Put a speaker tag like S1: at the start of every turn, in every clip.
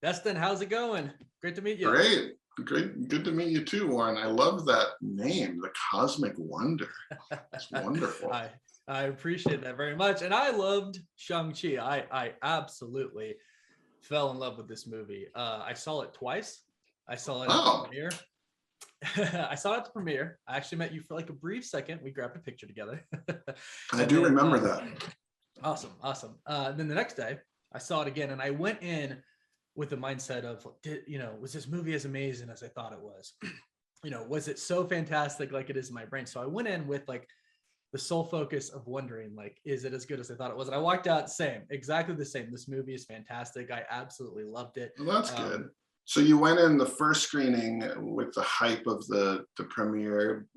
S1: Destin, how's it going? Great to meet you.
S2: Great. Great. Good to meet you too, Warren. I love that name, the Cosmic Wonder. It's wonderful.
S1: I appreciate that very much. And I loved Shang Chi. I absolutely fell in love with this movie. I saw it twice. I saw it at the premiere. I saw it at the premiere. I actually met you for like a brief second. We grabbed a picture together.
S2: I do remember that.
S1: Awesome. Then the next day, I saw it again, and I went in with the mindset of, was this movie as amazing as I thought it was? Was it so fantastic like it is in my brain? So I went in with like the sole focus of wondering, like, is it as good as I thought it was? And I walked out exactly the same. This movie is fantastic. I absolutely loved it.
S2: Well, that's good. So you went in the first screening with the hype of the premiere,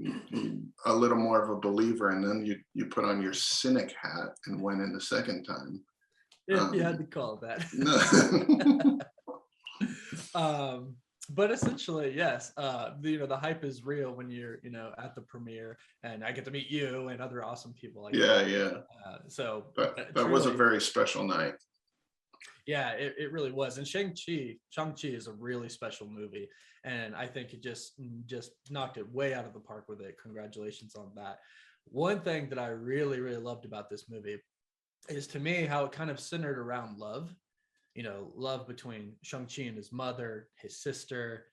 S2: a little more of a believer, and then you put on your cynic hat and went in the second time.
S1: If you had to call it that. But essentially, yes, the hype is real when you're, at the premiere, and I get to meet you and other awesome people like that.
S2: Yeah.
S1: So
S2: that was a very special night.
S1: Yeah, it really was. And Shang-Chi is a really special movie. And I think it just knocked it way out of the park with it. Congratulations on that. One thing that I really, really loved about this movie is, to me, how it kind of centered around love. Love between Shang-Chi and his mother, his sister,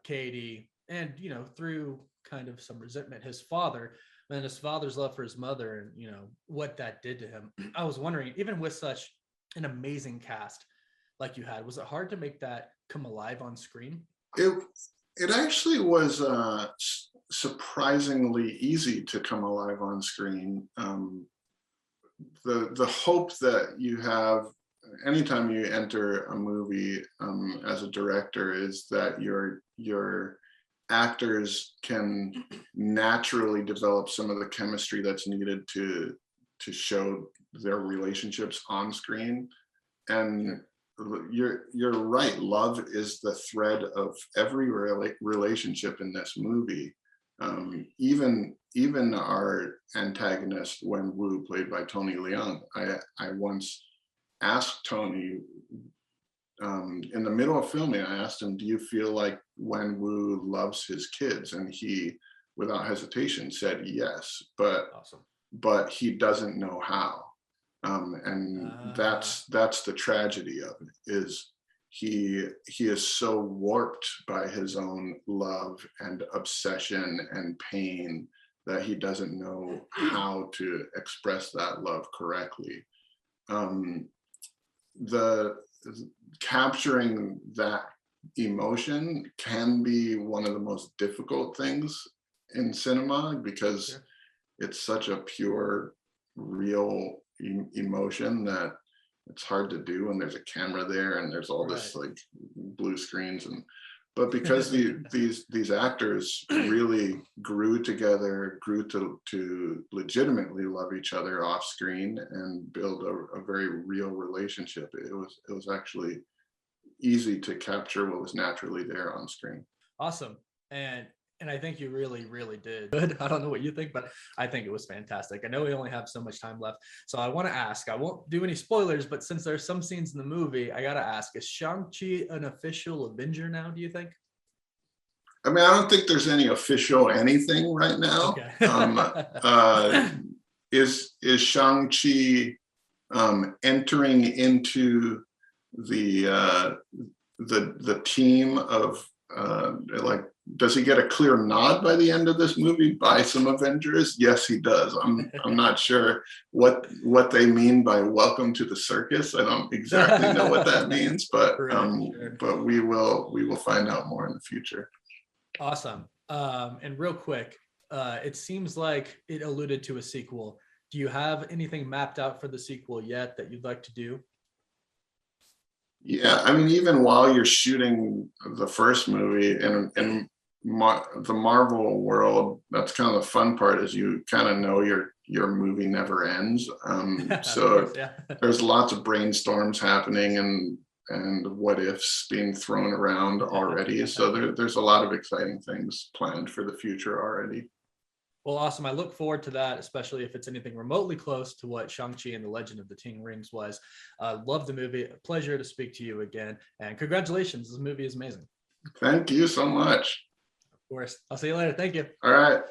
S1: Katie, and, through kind of some resentment, his father, and his father's love for his mother, and, what that did to him. I was wondering, even with such an amazing cast like you had, was it hard to make that come alive on screen?
S2: It actually was surprisingly easy to come alive on screen. The hope that you have anytime you enter a movie as a director is that your actors can naturally develop some of the chemistry that's needed to show their relationships on screen. And you're right, love is the thread of every relationship in this movie. Even our antagonist, Wen Wu, played by Tony Leung, I once asked Tony in the middle of filming, I asked him, do you feel like Wen Wu loves his kids? And he, without hesitation, said yes, but he doesn't know how. That's the tragedy of it, is he is so warped by his own love and obsession and pain that he doesn't know how to express that love correctly. The capturing that emotion can be one of the most difficult things in cinema, because it's such a pure, real emotion that it's hard to do when there's a camera there and there's all this like blue screens. But because these actors really grew together, grew to legitimately love each other off screen and build a very real relationship, it was actually easy to capture what was naturally there on screen.
S1: Awesome. And I think you really, really did good. I don't know what you think, but I think it was fantastic. I know we only have so much time left, so I want to ask, I won't do any spoilers, but since there's some scenes in the movie, I got to ask, is Shang-Chi an official Avenger now, do you think?
S2: I mean, I don't think there's any official anything right now. Okay. Is Shang-Chi entering into the team of does he get a clear nod by the end of this movie by some Avengers? Yes, he does. I'm not sure what they mean by welcome to the circus. I don't exactly know what that means, but but we will find out more in the future.
S1: Awesome. And real quick, it seems like it alluded to a sequel. Do you have anything mapped out for the sequel yet that you'd like to do?
S2: Yeah, I mean, even while you're shooting the first movie in the Marvel world, that's kind of the fun part, is you kind of know your movie never ends. So course, there's lots of brainstorms happening and what ifs being thrown around already. So there's a lot of exciting things planned for the future already.
S1: Well, awesome. I look forward to that, especially if it's anything remotely close to what Shang-Chi and the Legend of the Ten Rings was. Love the movie. A pleasure to speak to you again. And congratulations. This movie is amazing.
S2: Thank you so much.
S1: Of course. I'll see you later. Thank you.
S2: All right.